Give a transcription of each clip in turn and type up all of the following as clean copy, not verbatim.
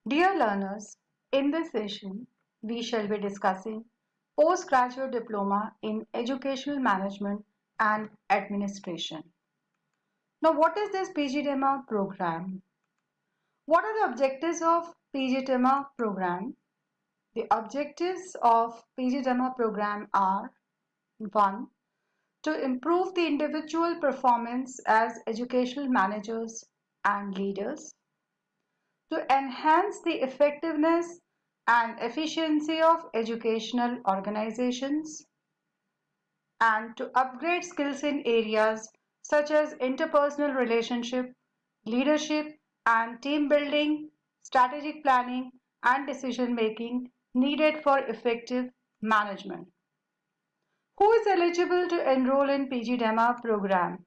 Dear learners, in this session, we shall be discussing postgraduate diploma in educational management and administration. Now, what is this PGDEMA program? What are the objectives of PGDEMA program? The objectives of PGDEMA program are 1. To improve the individual performance as educational managers and leaders, to enhance the effectiveness and efficiency of educational organizations, and to upgrade skills in areas such as interpersonal relationship, leadership and team building, strategic planning, and decision making needed for effective management. Who is eligible to enroll in PGDEMA program?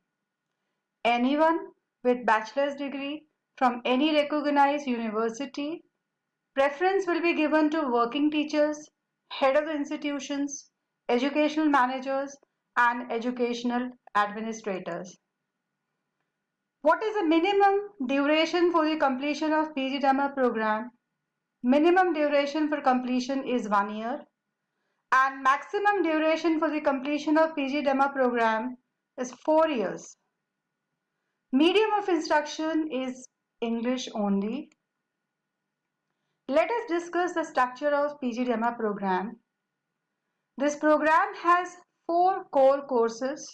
Anyone with bachelor's degree from any recognized university. Preference will be given to working teachers, head of the institutions, educational managers, and educational administrators. What is the minimum duration for the completion of PGDEMA program? Minimum duration for completion is 1 year, and maximum duration for the completion of PGDEMA program is 4 years. Medium of instruction is English only. Let us discuss the structure of PGDEMA program. This program has 4 core courses.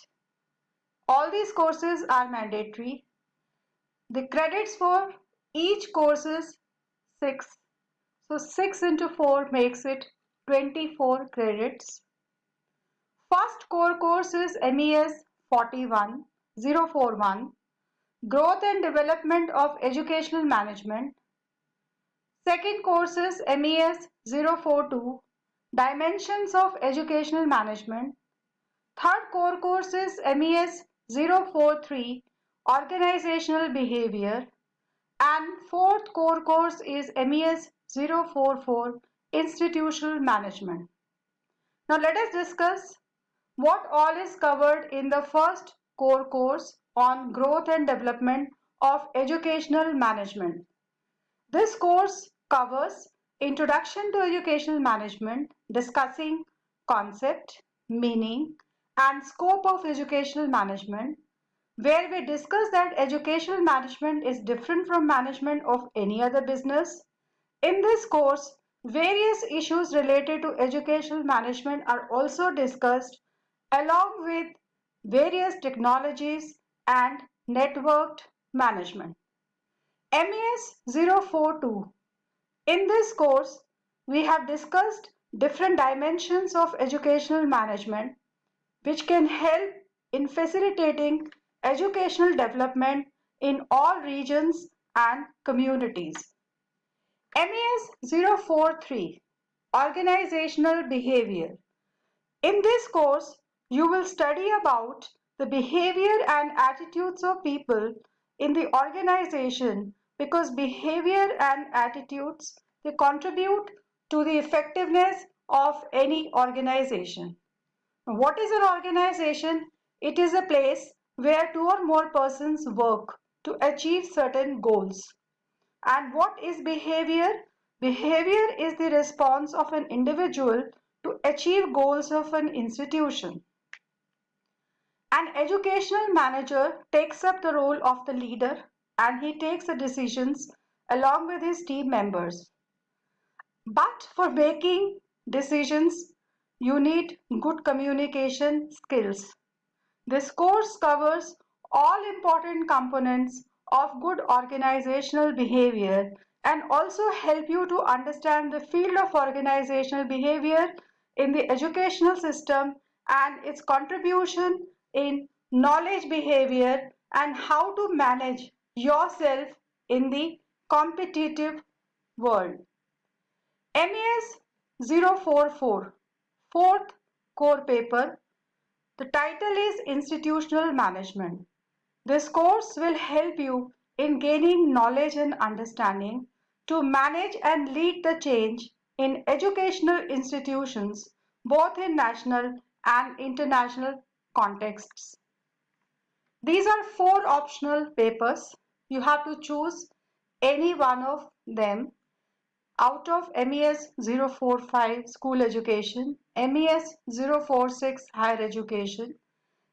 All these courses are mandatory. The credits for each course is 6. So 6 into 4 makes it 24 credits. First core course is MES 41041, Growth and Development of Educational Management. Second course is MES 042, Dimensions of Educational Management. Third core course is MES 043, Organizational Behavior. And fourth core course is MES 044, Institutional Management. Now let us discuss what all is covered in the first core course on growth and development of educational management. This course covers Introduction to Educational Management, discussing concept, meaning, and scope of educational management, where we discuss that educational management is different from management of any other business. In this course, various issues related to educational management are also discussed, along with various technologies and networked management. MES 042. In this course, we have discussed different dimensions of educational management which can help in facilitating educational development in all regions and communities. MES 043, Organizational Behavior. In this course, you will study about the behavior and attitudes of people in the organization, because behavior and attitudes, they contribute to the effectiveness of any organization. What is an organization? It is a place where 2 or more persons work to achieve certain goals. And what is behavior? Behavior is the response of an individual to achieve goals of an institution. An educational manager takes up the role of the leader, and he takes the decisions along with his team members. But for making decisions, you need good communication skills. This course covers all important components of good organizational behavior and also help you to understand the field of organizational behavior in the educational system and its contribution in knowledge behavior and how to manage yourself in the competitive world. MES 044, fourth core paper. The title is Institutional Management. This course will help you in gaining knowledge and understanding to manage and lead the change in educational institutions, both in national and international contexts. These are 4 optional papers. You have to choose any one of them. Out of MES 045 School Education, MES 046 Higher Education,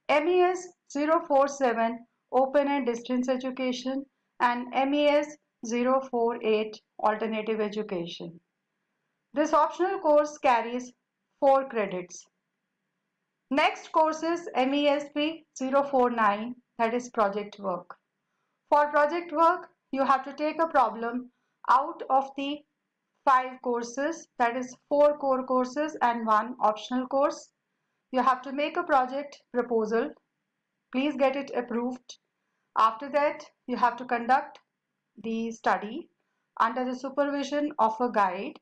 MES 047 Open and Distance Education, and MES 048 Alternative Education. This optional course carries 4 credits. Next course is MESP 049, that is project work. For project work, you have to take a problem out of the 5 courses, that is 4 core courses and 1 optional course. You have to make a project proposal. Please get it approved. After that, you have to conduct the study under the supervision of a guide,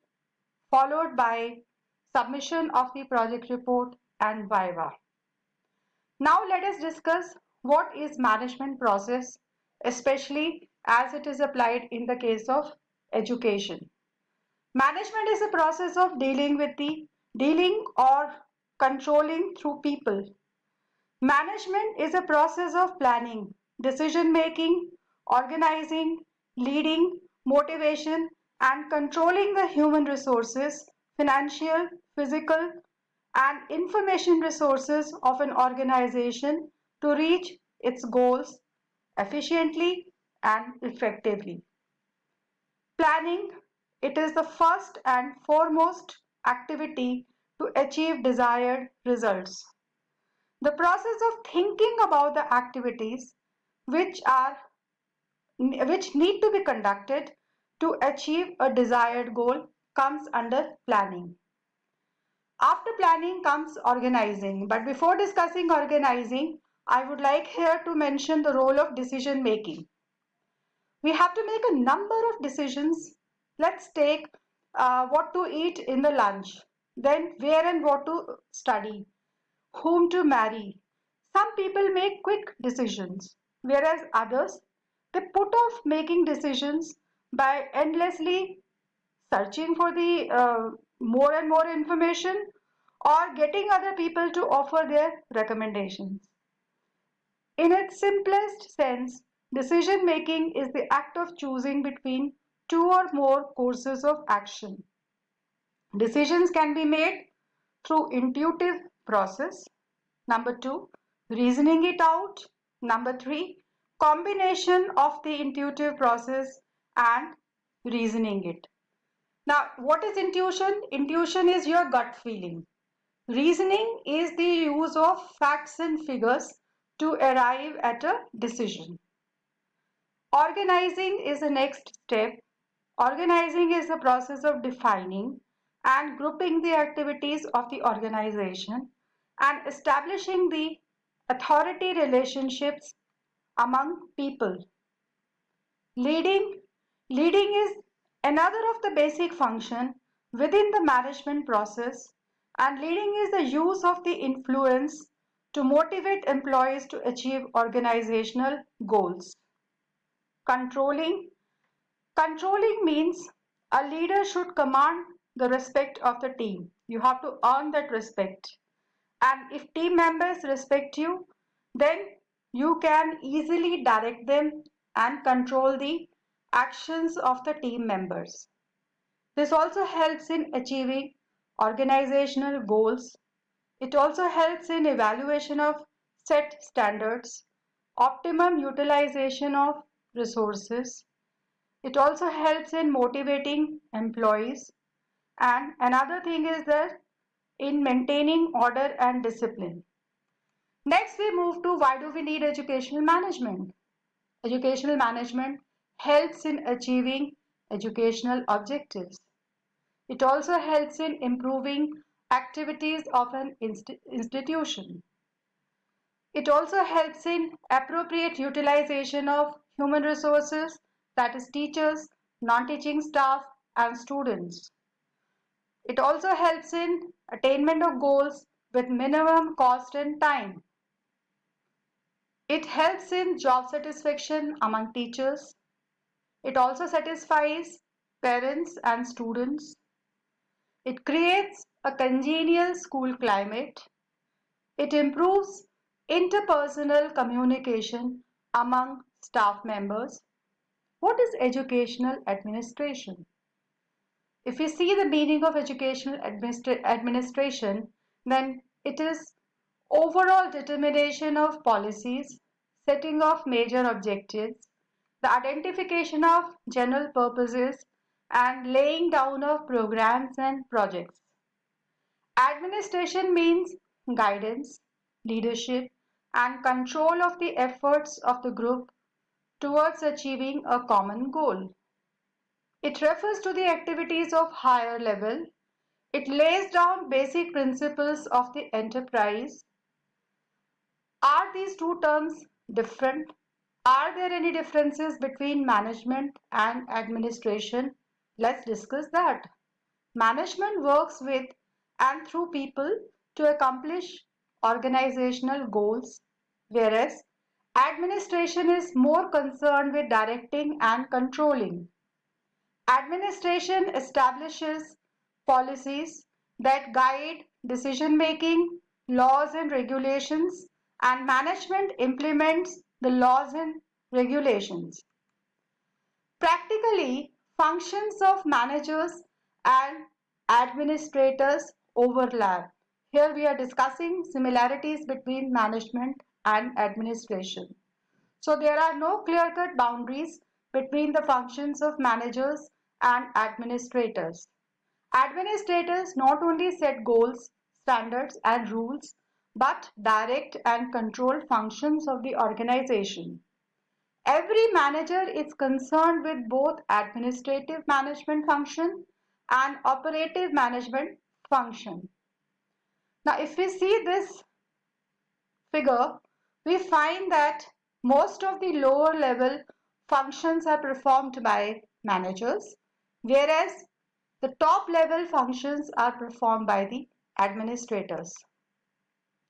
followed by submission of the project report and viva. Now let us discuss what is management process, especially as it is applied in the case of education. Management is a process of dealing or controlling through people. Management is a process of planning, decision making, organizing, leading, motivation, and controlling the human resources, financial, physical, and information resources of an organization to reach its goals efficiently and effectively. Planning, it is the first and foremost activity to achieve desired results. The process of thinking about the activities which are which need to be conducted to achieve a desired goal comes under planning. After planning comes organizing, but before discussing organizing, I would like here to mention the role of decision making. We have to make a number of decisions. Let's take what to eat in the lunch, then where and what to study, whom to marry. Some people make quick decisions, whereas others they put off making decisions by endlessly searching for the more and more information or getting other people to offer their recommendations. In its simplest sense, decision making is the act of choosing between two or more courses of action. Decisions can be made through intuitive process. Number 2, reasoning it out. Number 3, combination of the intuitive process and reasoning it. Now, what is intuition? Intuition is your gut feeling. Reasoning is the use of facts and figures to arrive at a decision. Organizing is the next step. Organizing is the process of defining and grouping the activities of the organization and establishing the authority relationships among people. Leading Leading is another of the basic function within the management process, and leading is the use of the influence to motivate employees to achieve organizational goals. Controlling Controlling means a leader should command the respect of the team. You have to earn that respect. And if team members respect you, then you can easily direct them and control the actions of the team members. This also helps in achieving organizational goals. It also helps in evaluation of set standards, optimum utilization of resources. It also helps in motivating employees. And another thing is that in maintaining order and discipline. Next, we move to why do we need educational management? Educational management helps in achieving educational objectives. It also helps in improving activities of an institution. It also helps in appropriate utilization of human resources, that is teachers, non-teaching staff, and students. It also helps in attainment of goals with minimum cost and time. It helps in job satisfaction among teachers. It also satisfies parents and students. It creates a congenial school climate. It improves interpersonal communication among staff members. What is educational administration? If we see the meaning of educational administration, then it is overall determination of policies, setting of major objectives, the identification of general purposes, and laying down of programs and projects. Administration means guidance, leadership, and control of the efforts of the group towards achieving a common goal. It refers to the activities of higher level. It lays down basic principles of the enterprise. Are these two terms different? Are there any differences between management and administration? Let's discuss that. Management works with and through people to accomplish organizational goals, whereas administration is more concerned with directing and controlling. Administration establishes policies that guide decision making, laws and regulations, and management implements the laws and regulations. Practically, functions of managers and administrators overlap. Here we are discussing similarities between management and administration. So there are no clear-cut boundaries between the functions of managers and administrators. Administrators not only set goals, standards, and rules, but direct and control functions of the organization. Every manager is concerned with both administrative management function and operative management function. Now, if we see this figure, we find that most of the lower level functions are performed by managers, whereas the top level functions are performed by the administrators.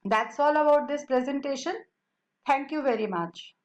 That's all about this presentation. Thank you very much.